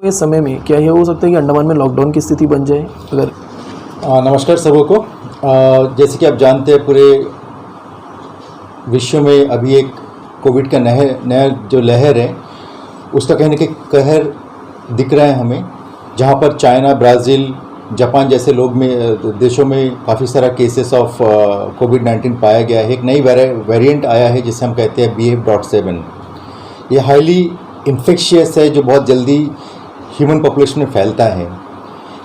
इस समय में क्या ये हो सकता है कि अंडमान में लॉकडाउन की स्थिति बन जाए? अगर नमस्कार सबों को। जैसे कि आप जानते हैं, पूरे विश्व में अभी एक कोविड का नया जो लहर है उसका कहीं ना कहीं कहर दिख रहा है हमें, जहाँ पर चाइना, ब्राज़ील, जापान जैसे देशों में काफ़ी सारा केसेस ऑफ कोविड-19 पाया गया है। एक नई वेरिएंट आया है जिसे हम कहते हैं BF.7। ये हाईली इन्फेक्शियस है जो बहुत जल्दी ह्यूमन पॉपुलेशन में फैलता है।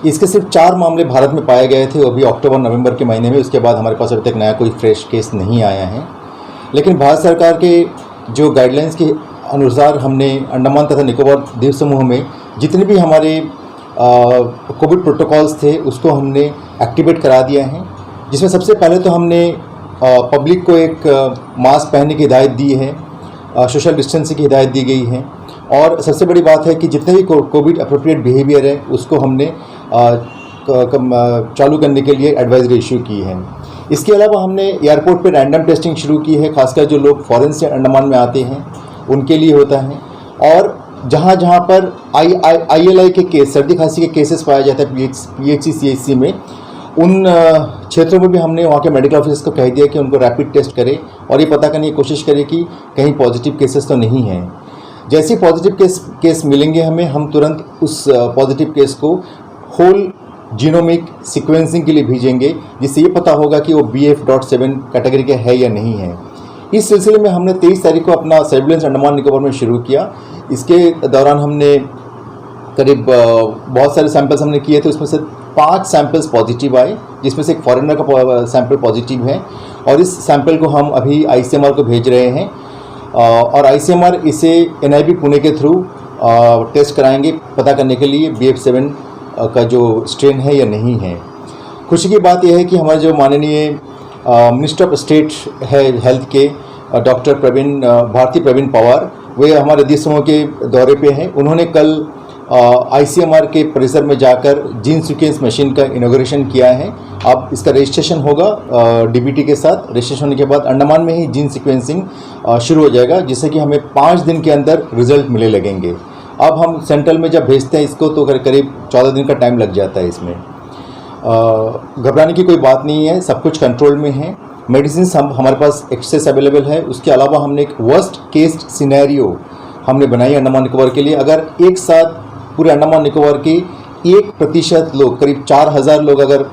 इसके सिर्फ 4 मामले भारत में पाए गए थे, वो भी अक्टूबर-नवंबर के महीने में। उसके बाद हमारे पास अभी तक नया कोई फ्रेश केस नहीं आया है। लेकिन भारत सरकार के जो गाइडलाइंस के अनुसार हमने अंडमान तथा निकोबार द्वीप समूह में जितने भी हमारे कोविड प्रोटोकॉल्स थे उसको हमने एक्टिवेट करा दिया है। जिसमें सबसे पहले तो हमने पब्लिक को एक मास्क पहनने की हिदायत दी है, सोशल डिस्टेंसिंग की हिदायत दी गई है, और सबसे बड़ी बात है कि जितने भी कोविड अप्रोप्रिएट बिहेवियर है उसको हमने चालू करने के लिए एडवाइजरी इशू की है। इसके अलावा हमने एयरपोर्ट पे रैंडम टेस्टिंग शुरू की है, खासकर जो लोग फॉरेन से अंडमान में आते हैं उनके लिए होता है। और जहाँ जहाँ पर ILI के केस, सर्दी खांसी के केसेस पाया जाता है PHC CHC में, उन क्षेत्रों में भी हमने वहाँ के मेडिकल ऑफिसर्स को कह दिया कि उनको रैपिड टेस्ट करें और ये पता करने की कोशिश करें कि कहीं पॉजिटिव केसेस तो नहीं हैं। जैसे ही पॉजिटिव केस मिलेंगे हम तुरंत उस पॉजिटिव केस को होल जीनोमिक सीक्वेंसिंग के लिए भेजेंगे, जिससे ये पता होगा कि वो BF.7 कैटेगरी के है या नहीं है। इस सिलसिले में हमने 23 तारीख को अपना सर्विलेंस अंडमान निकोबार में शुरू किया। इसके दौरान हमने करीब बहुत सारे सैंपल्स हमने किए थे। उसमें से 5 सैंपल्स पॉजिटिव आए, जिसमें से एक फॉरेनर का सैंपल पॉजिटिव है, और इस सैंपल को हम अभी ICMR को भेज रहे हैं, और ICMR इसे NIB पुणे के थ्रू टेस्ट कराएंगे पता करने के लिए BF.7 का जो स्ट्रेन है या नहीं है। खुशी की बात यह है कि हमारे जो माननीय मिनिस्टर ऑफ स्टेट है हेल्थ के डॉक्टर भारती प्रवीण पवार, वे हमारे द्वीप समूह के दौरे पे हैं। उन्होंने कल ICMR के परिसर में जाकर जीन सीक्वेंस मशीन का इनॉग्रेशन किया है। अब इसका रजिस्ट्रेशन होगा DBT के साथ। रजिस्ट्रेशन होने के बाद अंडमान में ही जीन सीक्वेंसिंग शुरू हो जाएगा, जिससे कि हमें 5 दिन के अंदर रिजल्ट मिलने लगेंगे। अब हम सेंट्रल में जब भेजते हैं इसको तो करीब 14 दिन का टाइम लग जाता है। इसमें घबराने की कोई बात नहीं है, सब कुछ कंट्रोल में है। मेडिसिन हमारे पास एक्सेस अवेलेबल है। उसके अलावा हमने एक वर्स्ट केस सिनेरियो हमने बनाई अंडमान निकोबार के लिए। अगर एक साथ पूरे अंडमान निकोबार के 1% लोग, करीब 4000 लोग अगर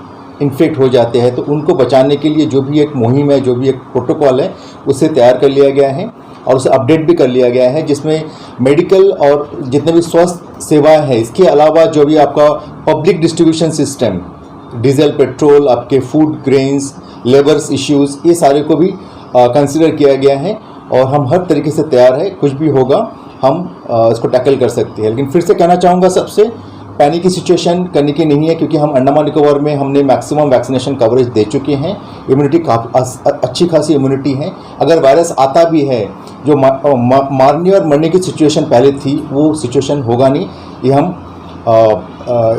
इन्फेक्ट हो जाते हैं तो उनको बचाने के लिए जो भी एक मुहिम है, जो भी एक प्रोटोकॉल है, उसे तैयार कर लिया गया है और उसे अपडेट भी कर लिया गया है, जिसमें मेडिकल और जितने भी स्वास्थ्य सेवाएं हैं, इसके अलावा जो भी आपका public distribution system, diesel, petrol, आपके फूड ग्रेन्स, लेबर्स इश्यूज़, ये सारे को भी कंसिडर किया गया है और हम हर तरीके से तैयार है। कुछ भी होगा हम इसको टैकल कर सकते हैं। लेकिन फिर से कहना चाहूँगा, सबसे पैनिक की सिचुएशन करने की नहीं है, क्योंकि हम अंडमान निकोबार में हमने मैक्सिमम वैक्सीनेशन कवरेज दे चुके हैं। इम्यूनिटी अच्छी खासी इम्यूनिटी है। अगर वायरस आता भी है, जो मारने और मरने की सिचुएशन पहले थी वो सिचुएशन होगा नहीं, ये हम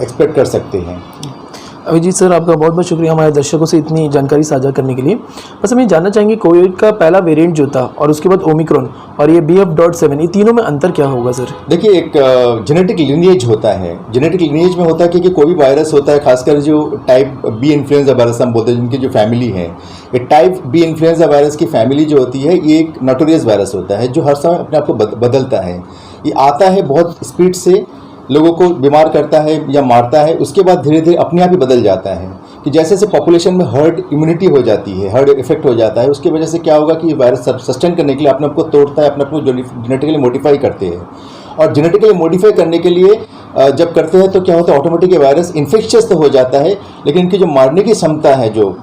एक्सपेक्ट कर सकते हैं। अभिजीत सर, आपका बहुत बहुत शुक्रिया हमारे दर्शकों से इतनी जानकारी साझा करने के लिए। बस हम ये जानना चाहेंगे, कोविड का पहला वेरिएंट जो था और उसके बाद ओमिक्रॉन और ये BF.7, ये तीनों में अंतर क्या होगा सर? देखिए, एक जेनेटिक लिनिएज होता है। जेनेटिक लिनिएज में होता है कि कोई भी वायरस होता है, खासकर जो टाइप B इन्फ्लुएंजा वायरस हम बोलते हैं, जिनकी जो फैमिली है, ये टाइप B इन्फ्लुएंजा वायरस की फैमिली जो होती है, ये एक नोटोरियस वायरस होता है जो हर समय अपने आप को बदलता है। ये आता है बहुत स्पीड से, लोगों को बीमार करता है या मारता है, उसके बाद धीरे धीरे अपने आप ही बदल जाता है। कि जैसे जैसे पॉपुलेशन में हर्ड इम्यूनिटी हो जाती है, हर्ड इफेक्ट हो जाता है, उसकी वजह से क्या होगा कि ये वायरस सस्टेन करने के लिए अपने आप को तोड़ता है, अपने आप को जेनेटिकली मॉडिफाई करते हैं। और जेनेटिकली मॉडिफाई करने के लिए जब करते हैं तो क्या होता है, ऑटोमेटिक वायरस इन्फेक्शियस तो हो जाता है, लेकिन इनकी जो मारने की क्षमता है, जो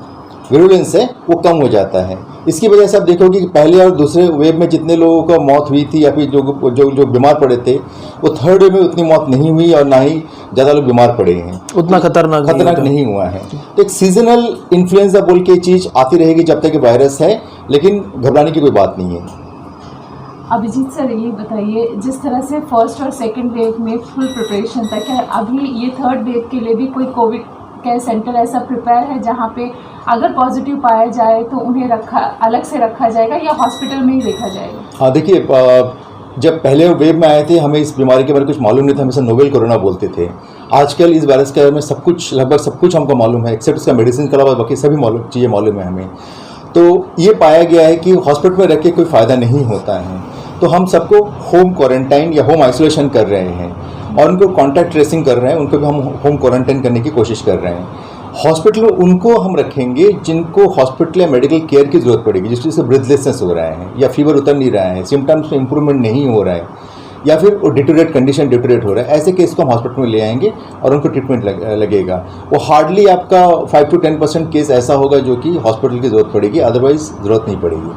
विरुलेंस है, वो कम हो जाता है। इसकी वजह से आप देखोगे कि पहले और दूसरे वेव में जितने लोगों का मौत हुई थी या फिर जो बीमार पड़े थे, वो थर्ड वेव में उतनी मौत नहीं हुई और ना ही ज़्यादा लोग बीमार पड़े हैं, उतना खतरनाक नहीं हुआ है। तो एक सीजनल इन्फ्लुएंजा बोल के चीज़ आती रहेगी जब तक वायरस है, लेकिन घबराने की कोई बात नहीं है। अभिजीत सर, ये बताइए, जिस तरह से फर्स्ट और सेकंड वेव में फुल प्रिपरेशन था, क्या अभी ये थर्ड वेव के लिए भी कोई कोविड केयर सेंटर ऐसा प्रिपेयर है जहाँ पे अगर पॉजिटिव पाया जाए तो उन्हें अलग से रखा जाएगा या हॉस्पिटल में ही देखा जाएगा? हाँ, देखिए, जब पहले वेव में आए थे हमें इस बीमारी के बारे में कुछ मालूम नहीं था, हमेशा नोवेल कोरोना बोलते थे। आजकल इस वायरस के बारे में सब कुछ, लगभग सब कुछ हमको मालूम है, एक्सेप्ट इसका मेडिसिन के अलावा बाकी सभी चीज़ें मालूम है हमें। तो ये पाया गया है कि हॉस्पिटल में रह के कोई फ़ायदा नहीं होता है, तो हम सबको होम क्वारंटाइन या होम आइसोलेशन कर रहे हैं और उनको कॉन्टैक्ट ट्रेसिंग कर रहे हैं, उनको भी हम होम क्वारंटाइन करने की कोशिश कर रहे हैं। हॉस्पिटल में उनको हम रखेंगे जिनको हॉस्पिटल या मेडिकल केयर की ज़रूरत पड़ेगी, जिस वजह से ब्रीथलेसनेस हो रहा है या फीवर उतर नहीं रहा है, सिम्टम्स में इंप्रूवमेंट नहीं हो रहा है या फिर वो कंडीशन डिटोरेट हो रहा है, ऐसे केस को हम हॉस्पिटल में ले आएंगे और उनको ट्रीटमेंट लगेगा। वो हार्डली आपका 5 to 10% केस ऐसा होगा जो कि हॉस्पिटल की ज़रूरत पड़ेगी, अदरवाइज ज़रूरत नहीं पड़ेगी।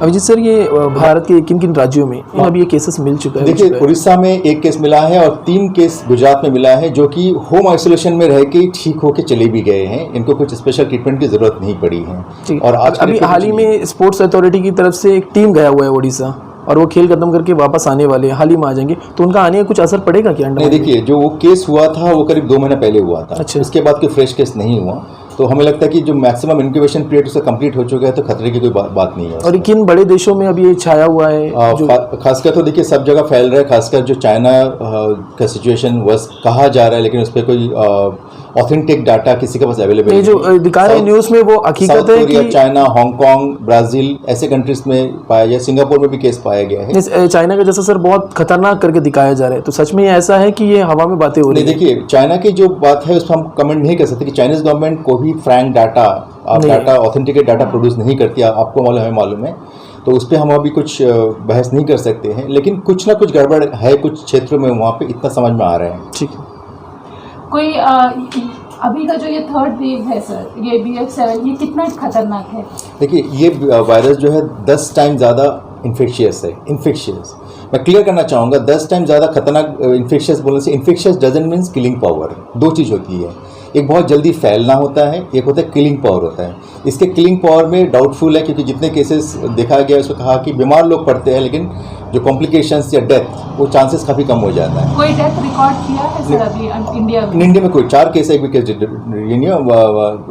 अभिजीत सर, ये भारत के किन किन राज्यों में अभी ये केसेस मिल चुका है? देखिए, उड़ीसा में 1 केस मिला है और 3 केस गुजरात में मिला है, जो कि होम आइसोलेशन में रह के ठीक होके चले भी गए हैं। इनको कुछ स्पेशल ट्रीटमेंट की ज़रूरत नहीं पड़ी है। और आज अभी हाल ही में स्पोर्ट्स अथॉरिटी की तरफ से एक टीम गया हुआ है उड़ीसा, और वो खेल खत्म करके वापस आने वाले हैं, हाल ही में आ जाएंगे, तो उनका आने का कुछ असर पड़ेगा क्या? नहीं, देखिए, जो वो केस हुआ था वो करीब 2 महीने पहले हुआ था। अच्छा। उसके बाद कोई फ्रेश केस नहीं हुआ, तो हमें लगता है कि जो मैक्सिमम इंक्यूबेशन पीरियड उसका कंप्लीट हो चुका है, तो खतरे की कोई बात नहीं है। और किन बड़े देशों में अभी ये छाया हुआ है? खासकर तो देखिए सब जगह फैल रहा है, खासकर जो चाइना का सिचुएशन वर्स कहा जा रहा है, लेकिन उस पर कोई ऑथेंटिक डाटा किसी के पास अवेलेबल नहीं। जो दिखा रहे न्यूज़ में वो हकीकत है कि चाइना, हांगकांग, ब्राज़ील ऐसे कंट्रीज में पाया गया, सिंगापुर में भी केस पाया गया है। चाइना का जैसा सर बहुत खतरनाक करके दिखाया जा रहा है, तो सच में ये ऐसा है कि ये हवा में बातें हो रही है? देखिए, चाइना की जो बात है उस पर हम कमेंट नहीं कर सकते कि चाइनीज गवर्नमेंट को भी Frank data, authenticate data produce नहीं करती, आपको मालूम, हमें मालूम है, तो उस पर हम अभी कुछ बहस नहीं कर सकते हैं, लेकिन कुछ ना कुछ गड़बड़ है कुछ क्षेत्रों में, वहाँ पे इतना समझ में आ रहा है। ठीक है। कोई अभी का जो ये 3rd वेव है सर, ये BF7, ये कितना खतरनाक है? देखिए, ये वायरस जो है 10 टाइम ज़्यादा इन्फेक्शियस है। मैं क्लियर करना चाहूँगा, 10 टाइम ज़्यादा खतरनाक इन्फेक्शियस बोलने से, infectious doesn't means killing power. 2 चीज़ होती है, एक बहुत जल्दी फैलना होता है, एक होता है किलिंग पावर होता है। इसके किलिंग पावर में डाउटफुल है, क्योंकि जितने केसेस देखा गया उसमें कहा कि बीमार लोग पड़ते हैं, लेकिन जो कॉम्प्लिकेशंस या डेथ, वो चांसेस काफ़ी कम हो जाता है। कोई डेथ रिकॉर्ड किया है सर अभी इंडिया में? इंडिया में कोई 4 केस, एक भी केस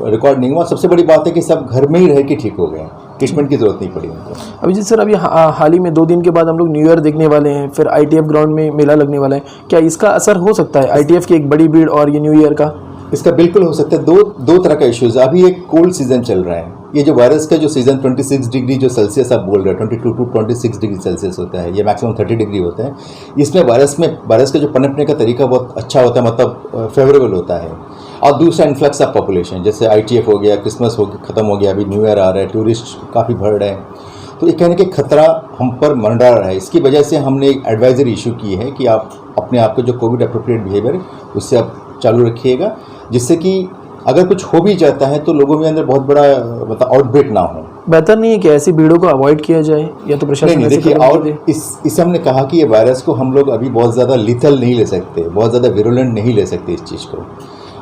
रिकॉर्ड नहीं हुआ। सबसे बड़ी बात है कि सब घर में ही रह के ठीक हो गए, ट्रीटमेंट की जरूरत नहीं पड़ी उनको। अभिजीत सर, अभी हाल ही में 2 दिन के बाद हम लोग न्यू ईयर देखने वाले हैं, फिर ITF ग्राउंड में मेला लगने वाला है, क्या इसका असर हो सकता है ITF की एक बड़ी भीड़ और ये न्यू ईयर का? इसका बिल्कुल हो सकता है। दो तरह का इश्यूज। अभी एक कोल्ड सीजन चल रहा है, ये जो वायरस का जो सीजन 26 डिग्री जो सेल्सियस आप बोल रहे हैं, 22 to 26 डिग्री सेल्सियस होता है, ये मैक्सिमम 30 डिग्री होता है। इसमें वायरस का जो पनपने का तरीका बहुत अच्छा होता है, मतलब फेवरेबल होता है। और दूसरा इन्फ्लक्स ऑफ पॉपुलेशन, जैसे ITF हो गया, क्रिसमस हो खत्म हो गया, अभी न्यू ईयर आ रहा है, टूरिस्ट काफ़ी बढ़ रहे हैं, तो ये कहने के खतरा हम पर मंडरा रहा है। इसकी वजह से हमने एक एडवाइजरी इशू की है कि आप अपने आप को जो कोविड अप्रोप्रिएट बिहेवियर उससे आप चालू रखिएगा, जिससे कि अगर कुछ हो भी जाता है तो लोगों में अंदर बहुत बड़ा मतलब आउटब्रेक ना हो। बेहतर नहीं है कि ऐसी भीड़ों को अवॉइड किया जाए, या तो प्रशासन नहीं, देखिए, और इस हमने कहा कि ये वायरस को हम लोग अभी बहुत ज़्यादा लीथल नहीं ले सकते, बहुत ज़्यादा विरुलेंट नहीं ले सकते इस चीज़ को,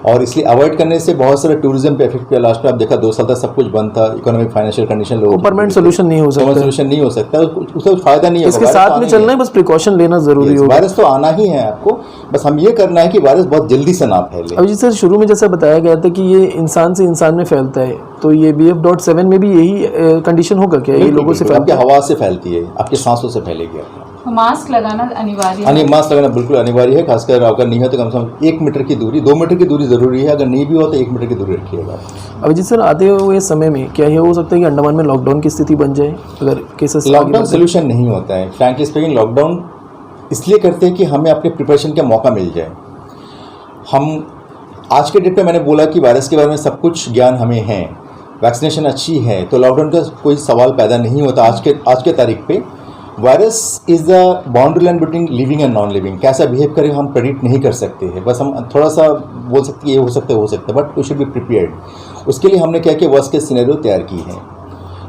और इसलिए अवॉइड करने से बहुत सारे टूरिज्म पे इफेक्ट किया। लास्ट में आप देखा 2 साल तक सब कुछ बंद था, इकोनॉमिक फाइनेंशियल कंडीशन लोगों परमानेंट सोल्यूशन नहीं हो सकता, उसका फायदा नहीं होगा। इसके साथ में चलना है, बस प्रिकॉशन लेना जरूरी होगा। वायरस तो आना ही है आपको, बस हम ये करना है कि वायरस बहुत जल्दी से ना फैले। अभी सर, शुरू में जैसा बताया गया था कि ये इंसान से इंसान में फैलता है, तो ये BF.7 में भी यही कंडीशन होगा क्या? ये लोगों से आपकी हवा से फैलती है, आपके सांसों से फैलेगी। मास्क लगाना अनिवार्य है? मास्क लगाना बिल्कुल अनिवार्य है, खासकर अगर नहीं है तो कम से कम 1 मीटर की दूरी, 2 मीटर की दूरी ज़रूरी है, अगर नहीं भी हो तो 1 मीटर की दूरी रखिएगा। अभिजीत सर, आते हुए समय में क्या ये हो सकता है कि अंडमान में लॉकडाउन की स्थिति बन जाए अगर केसेस? लॉकडाउन सोल्यूशन नहीं होता है, फ्रैंकली स्पीकिंग। लॉकडाउन इसलिए करते हैं कि हमें अपने प्रिपरेशन का मौका मिल जाए। हम आज के डेट पे, मैंने बोला कि वायरस के बारे में सब कुछ ज्ञान हमें है, वैक्सीनेशन अच्छी है, तो लॉकडाउन का कोई सवाल पैदा नहीं होता। आज के तारीख पे virus is the boundary line between living and non living. कैसा बिहेव करेगा हम प्रेडिक्ट नहीं कर सकते हैं, बस हम थोड़ा सा बोल सकते हैं ये हो सकता है, but we should be prepared. उसके लिए हमने क्या किया, वर्स्ट केस सिनेरियो तैयार की है।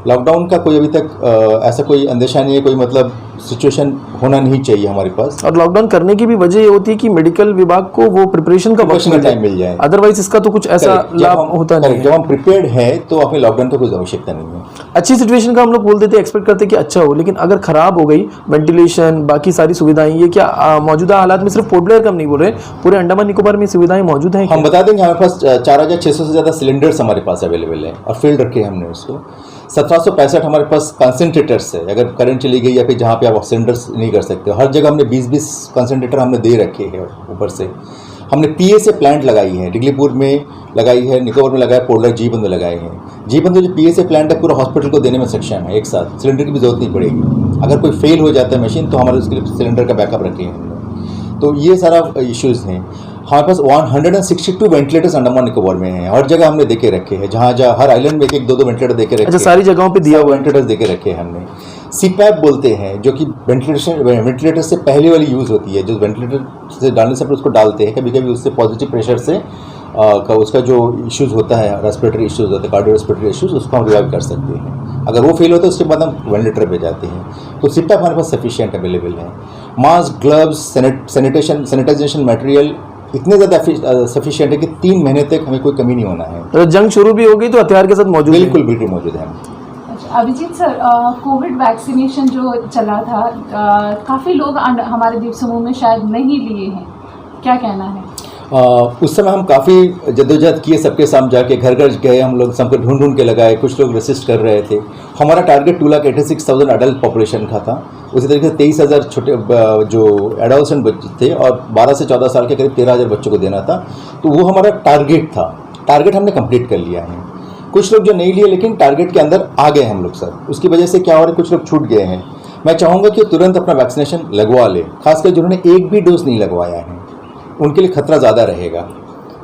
लॉकडाउन का कोई अभी तक ऐसा कोई अंदेशा नहीं है, कोई मतलब सिचुएशन होना नहीं चाहिए हमारे पास। और लॉकडाउन करने की भी वजह ये होती है कि मेडिकल विभाग को वो प्रिपरेशन का टाइम मिल जाए, अदरवाइज इसका तो कुछ ऐसा लाभ होता नहीं है। जब हम प्रिपेयर्ड है तो हमें लॉकडाउन का कोई आवश्यकता नहीं है। अच्छी सिचुएशन का हम लोग बोलते थे, एक्सपेक्ट करते कि अच्छा हो, लेकिन अगर खराब हो गई, वेंटिलेशन, बाकी सारी सुविधाएं, ये क्या मौजूदा हालात में सिर्फ पोर्ट ब्लेयर का हम नहीं बोल रहे, पूरे अंडमान निकोबार में सुविधाएं मौजूद हैं? हम बता देंगे, हमारे पास 4600 से ज़्यादा सिलेंडर्स हमारे पास अवेलेबल है और फील्ड रखे हमने उसको। 1765 हमारे पास कंसनट्रेटर्स है, अगर करंट चली गई या फिर जहाँ पे आप सिलेंडर्स नहीं कर सकते, हर जगह हमने 20-20 कंसनट्रेटर हमने दे रखे हैं ऊपर से। हमने पीएसए प्लांट लगाई है, डिगलीपुर में लगाई है, निकोबार में लगाया, पोर्टलर जीबंद में लगाए हैं। जीबंद जो पीएसए प्लांट है पूरा हॉस्पिटल को देने में सक्षम है, एक साथ सिलेंडर की भी जरूरत नहीं पड़ेगी। अगर कोई फेल हो जाता है मशीन तो हमारे उसके लिए सिलेंडर का बैकअप रखे हैं हमने। तो ये सारा इश्यूज़ हैं। हमारे पास 162 वेंटिलेटर्स अंडमान निकोबार में हैं, हर जगह हमने देके रखे हैं, जहाँ जहाँ हर आइलैंड में एक 2-2 वेंटिलेटर देके रखे हैं। अच्छा, सारी जगहों पे दिया हुआ है। वेंटिलेटर्स देके रखे हैं हमने। सीपैप बोलते हैं, जो कि वेंटिलेटर से पहले वाली यूज़ होती है, जो वेंटिलेटर से डालने से उसको डालते हैं, कभी कभी उससे पॉजिटिव प्रेशर से उसका जो इश्यूज़ होता है, रेस्पिरेटरी इश्यूज़ होते हैं, कार्डियो रेस्पिरेटरी इश्यूज़, उसको हम रिवाइव कर सकते हैं। अगर वो फेल होता है उसके बाद हम वेंटिलेटर पे जाते हैं। तो सीपैप हमारे पास सफिशिएंट अवेलेबल है। मास्क, ग्लव्स, सैनिटाइजेशन मटेरियल इतने ज़्यादा सफिशिएंट है कि 3 महीने तक हमें कोई कमी नहीं होना है। तो जंग शुरू भी हो गई तो हथियार के साथ मौजूद है। बिल्कुल बिल्कुल मौजूद है। अभिजीत सर, कोविड वैक्सीनेशन जो चला था, काफ़ी लोग हमारे द्वीप समूह में शायद नहीं लिए हैं, क्या कहना है? उस समय हम काफ़ी जद्दोजहद किए, सबके सामने जाके घर घर गए, हम लोग सबको ढूंढ के लगाए, कुछ लोग रेसिस्ट कर रहे थे। हमारा टारगेट 2,86,000 अडल्ट पॉपुलेशन का था। उसी तरीके से 23,000 छोटे जो एडोलसेंट बच्चे थे और 12 से 14 साल के करीब 13,000 बच्चों को देना था। तो वो हमारा टारगेट था, टारगेट हमने कंप्लीट कर लिया है। कुछ लोग जो नहीं लिए लेकिन टारगेट के अंदर आ गए हम लोग सर, उसकी वजह से क्या हो रहा है, कुछ लोग छूट गए हैं। मैं चाहूँगा कि तुरंत अपना वैक्सीनेशन लगवा ले, खासकर जिन्होंने एक भी डोज नहीं लगवाया है, उनके लिए खतरा ज़्यादा रहेगा।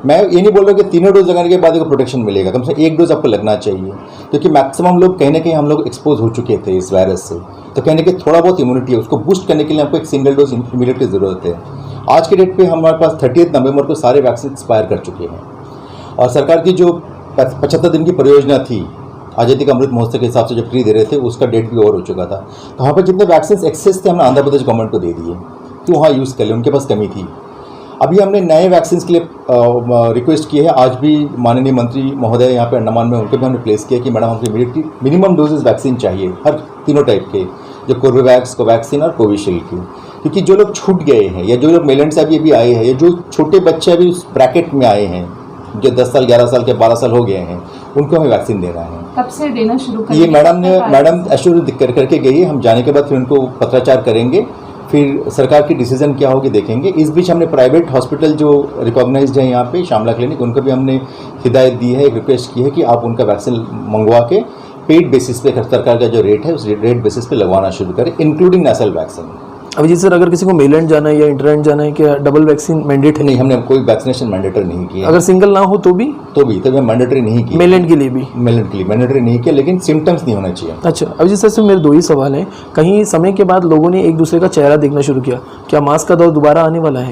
मैं ये नहीं बोल रहा कि 3 डोज लगाने के बाद को प्रोटेक्शन मिलेगा, कम से 1 डोज आपको लगना चाहिए, क्योंकि मैक्सिमम लोग कहीं ना कहीं हम लोग एक्सपोज हो चुके थे इस वायरस से। तो कहने के थोड़ा बहुत इम्यूनिटी है, उसको बूस्ट करने के लिए आपको एक सिंगल डोज इम्यूनिटी की ज़रूरत है। आज के डेट पे हमारे पास 30 नवंबर को सारे वैक्सीन एक्सपायर कर चुके हैं और सरकार की जो 75 दिन की परियोजना थी आज़ादी का अमृत महोत्सव के हिसाब से जो फ्री दे रहे थे, उसका डेट भी ओवर हो चुका था। तो वहाँ पर जितने वैक्सीन एक्सेस थे हमने आंध्र प्रदेश गवर्नमेंट को दे दिए कि वहाँ यूज़ कर ले, उनके पास कमी थी। अभी हमने नए वैक्सीन के लिए रिक्वेस्ट की है। आज भी माननीय मंत्री महोदय यहाँ पे अंडमान में, उनको भी हमने प्लेस किया कि मैडम हमको इमीडिएटली मिनिमम डोजेस वैक्सीन चाहिए, हर तीनों टाइप के, जो कोर्बेवैक्स, कोवैक्सीन और कोविशील्ड की। क्योंकि जो लोग छूट गए हैं या जो लोग मेलैंड से अभी आए हैं या जो छोटे बच्चे अभी उस ब्रैकेट में आए हैं, जो 10 साल, 11 साल के, 12 साल हो गए हैं, उनको हमें वैक्सीन देना है। कब से देना शुरू करेंगे? ये मैडम एश्योर करके गई है। हम जाने के बाद फिर उनको पत्राचार करेंगे, फिर सरकार की डिसीजन क्या होगी देखेंगे। इस बीच हमने प्राइवेट हॉस्पिटल जो रिकॉग्नाइज्ड है यहाँ पे, शामला क्लिनिक, उनको भी हमने हिदायत दी है, एक रिक्वेस्ट की है कि आप उनका वैक्सीन मंगवा के पेड बेसिस पे सरकार का जो रेट है उस रेट बेसिस पे लगवाना शुरू करें, including national vaccine. Abhijit sir, अगर किसी को मेलैंड जाना है या इंटरलैंड जाना है, क्या डबल वैक्सीन मैंडेट है? नहीं, हमने कोई वैक्सीनेशन मैंडेटरी नहीं किया। अगर सिंगल ना हो तो भी मैं मैंडेटरी नहीं की। मेलैंड के लिए भी मेलैंड के लिए मैंडेटरी नहीं किया, लेकिन सिम्टम्स नहीं होना चाहिए। अच्छा अभिजीत सर, से मेरे 2 ही सवाल हैं। कहीं समय के बाद लोगों ने एक दूसरे का चेहरा देखना शुरू किया, क्या मास्क का दौर दोबारा आने वाला है?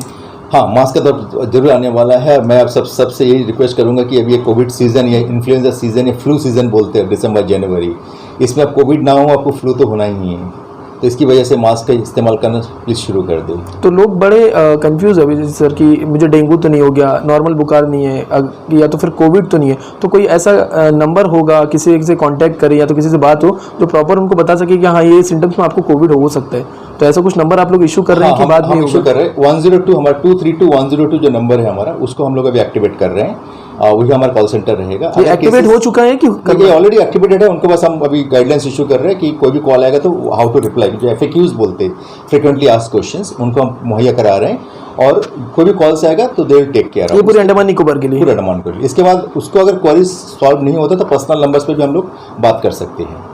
हाँ, मास्क का दौर जरूर आने वाला है। मैं आप सबसे यही रिक्वेस्ट करूंगा कि अभी ये कोविड सीज़न या इन्फ्लुएंजा सीज़न या फ्लू सीज़न बोलते हैं, दिसंबर जनवरी, इसमें अब कोविड ना हो, आपको फ्लू तो होना ही है। तो इसकी वजह से मास्क का इस्तेमाल करना प्लीज़ शुरू कर दें। तो लोग बड़े कंफ्यूज है अभिजीत सर कि मुझे डेंगू तो नहीं हो गया, नॉर्मल बुखार नहीं है, या तो फिर कोविड तो नहीं है। तो कोई ऐसा नंबर होगा, किसी से कांटेक्ट करें या तो किसी से बात हो जो प्रॉपर उनको बता सके कि हाँ ये सिम्टम्स में आपको कोविड हो सकता है। तो ऐसा कुछ नंबर आप लोग इशू कर रहे हैं कि बाद में इशू कर रहे हैं? 102 हमारा 232-102 जो नंबर है हमारा, उसको हम लोग अभी एक्टिवेट कर रहे हैं। वही हमारा कॉल सेंटर रहेगा। ये एक्टिवेट हो चुका है कि ऑलरेडी एक्टिवेटेड है? उनको बस हम अभी गाइडलाइंस इशू कर रहे हैं कि कोई भी कॉल आएगा तो हाउ टू रिप्लाई, जो FAQs बोलते हैं, फ्रिक्वेंटली आस्क्ड क्वेश्चंस, उनको हम मुहैया करा रहे हैं। और कोई भी कॉल से आएगा तो दे विल टेक केयर। ये पूरे अंडमान निकोबार के लिए? पूरे अंडमान के लिए। इसके बाद उसको अगर क्वेरीज सॉल्व नहीं होता तो पर्सनल नंबर्स पे भी हम लोग बात कर सकते हैं।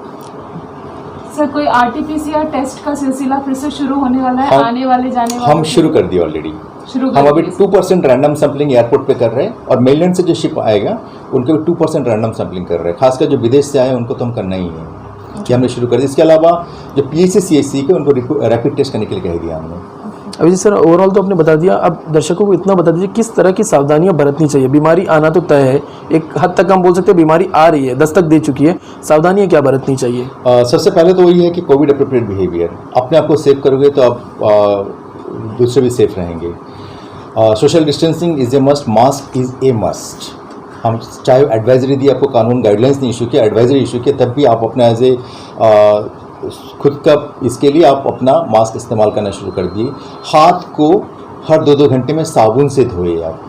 सर, कोई RT-PCR टेस्ट का सिलसिला फिर से शुरू होने वाला है? आने वाले जाने वाले हम शुरू कर दिए ऑलरेडी। हम अभी 2% रैंडम सैम्पलिंग एयरपोर्ट पे कर रहे हैं और मेलैंड से जो शिप आएगा उनके भी 2% रैंडम सैम्पलिंग कर रहे हैं। खासकर जो विदेश से आए उनको तो हम करना ही है कि हमने शुरू कर दिया। इसके अलावा जो PHC CHC के उनको रैपिड टेस्ट करने के लिए कह दिया हमने। अभिजीत सर, ओवरऑल तो आपने बता दिया, अब दर्शकों को इतना बता दीजिए किस तरह की सावधानियां बरतनी चाहिए। बीमारी आना तो तय है, एक हद तक हम बोल सकते हैं बीमारी आ रही है, दस्तक दे चुकी है, सावधानियां क्या बरतनी चाहिए? सबसे पहले तो वही है कि कोविड अप्रोप्रिएट बिहेवियर, अपने आप को सेफ करोगे तो आप दूसरे भी सेफ रहेंगे। Social distancing is a must, mask is a must. हम चाहे एडवाइजरी दी, आपको कानून गाइडलाइंस नहीं इशू किया, एडवाइजरी इशू किया, तब भी आप अपने एज ए खुद का इसके लिए आप अपना मास्क इस्तेमाल करना शुरू कर दिए। हाथ को हर 2-2 घंटे में साबुन से धोए आप।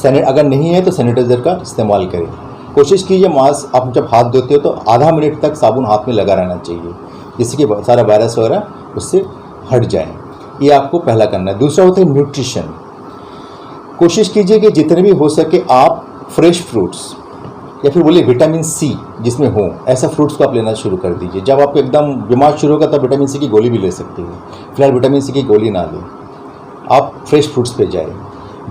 अगर नहीं है तो सैनिटाइज़र का इस्तेमाल करें। कोशिश कीजिए मास्क आप जब हाथ धोते हो तो आधा मिनट तक साबुन हाथ में लगा रहना चाहिए, जिससे कि सारा वायरस वगैरह उससे हट जाए। ये आपको पहला करना है। दूसरा होता है न्यूट्रिशन। कोशिश कीजिए कि जितने भी हो सके आप फ्रेश फ्रूट्स या फिर बोलिए विटामिन सी जिसमें हो, ऐसा फ्रूट्स को आप लेना शुरू कर दीजिए। जब आपको एकदम बीमार शुरू होगा तब विटामिन सी की गोली भी ले सकते हो, फिलहाल विटामिन सी की गोली ना लें, आप फ्रेश फ्रूट्स पे जाए।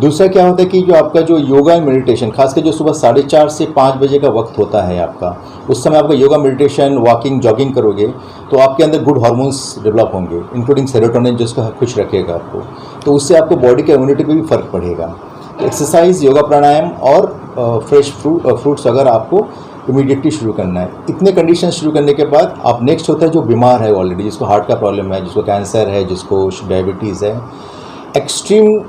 दूसरा क्या होता है कि जो आपका जो योगा एंड मेडिटेशन, खासकर जो सुबह 4:30 से 5 बजे का वक्त होता है आपका, उस समय आपका योगा मेडिटेशन वॉकिंग जॉगिंग करोगे तो आपके अंदर गुड हार्मोन्स डेवलप होंगे, इंक्लूडिंग सेरोटोनिन जिसको खुश रखेगा आपको, तो उससे आपको बॉडी के इम्यूनिटी पे भी फ़र्क पड़ेगा। एक्सरसाइज, योगा, प्राणायाम और फ्रेश फ्रूट्स अगर आपको इमीडिएटली शुरू करना है। इतने कंडीशन शुरू करने के बाद आप नेक्स्ट होता है जो बीमार है ऑलरेडी, जिसको हार्ट का प्रॉब्लम है, जिसको कैंसर है, जिसको डायबिटीज़ है, एक्सट्रीम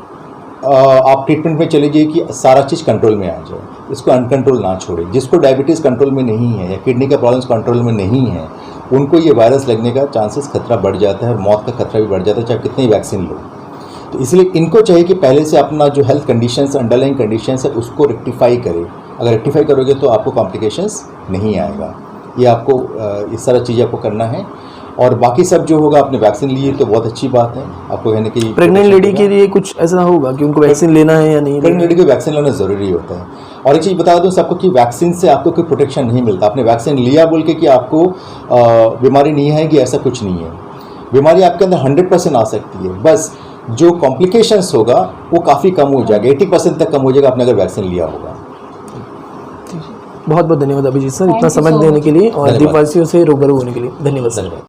आप ट्रीटमेंट में चले जाइए कि सारा चीज़ कंट्रोल में आ जाए, इसको अनकंट्रोल ना छोड़े। जिसको डायबिटीज़ कंट्रोल में नहीं है या किडनी का प्रॉब्लम्स कंट्रोल में नहीं है, उनको ये वायरस लगने का चांसेस खतरा बढ़ जाता है और मौत का खतरा भी बढ़ जाता है, चाहे कितनी वैक्सीन लो। तो इसलिए इनको चाहिए कि पहले से अपना जो हेल्थ कंडीशंस, अंडरलाइन कंडीशंस है, उसको रेक्टिफाई करें। अगर रेक्टिफाई करोगे तो आपको कॉम्प्लिकेशंस नहीं आएगा। ये आपको इस तरह चीज़ें आपको करना है। और बाकी सब जो होगा, आपने वैक्सीन लिए तो बहुत अच्छी बात है। आपको कहने की प्रेग्नेंट लेडी के लिए कुछ ऐसा होगा कि उनको वैक्सीन लेना है या नहीं? प्रेग्नेंट लेडी को वैक्सीन लेना ज़रूरी होता है। और एक चीज़ बता दूँ सबको कि वैक्सीन से आपको कोई प्रोटेक्शन नहीं मिलता। आपने वैक्सीन लिया बोल के कि आपको बीमारी नहीं आएगी, ऐसा कुछ नहीं है। बीमारी आपके अंदर 100% आ सकती है, बस जो कॉम्प्लिकेशंस होगा वो काफ़ी कम हो जाएगा, 80% तक कम हो जाएगा आपने अगर वैक्सीन लिया होगा। बहुत बहुत धन्यवाद अभिजीत सर, इतना Thank you समय so देने much. के लिए और धन्यवाद। दीपवासियों से रूबरू होने के लिए धन्यवाद सर।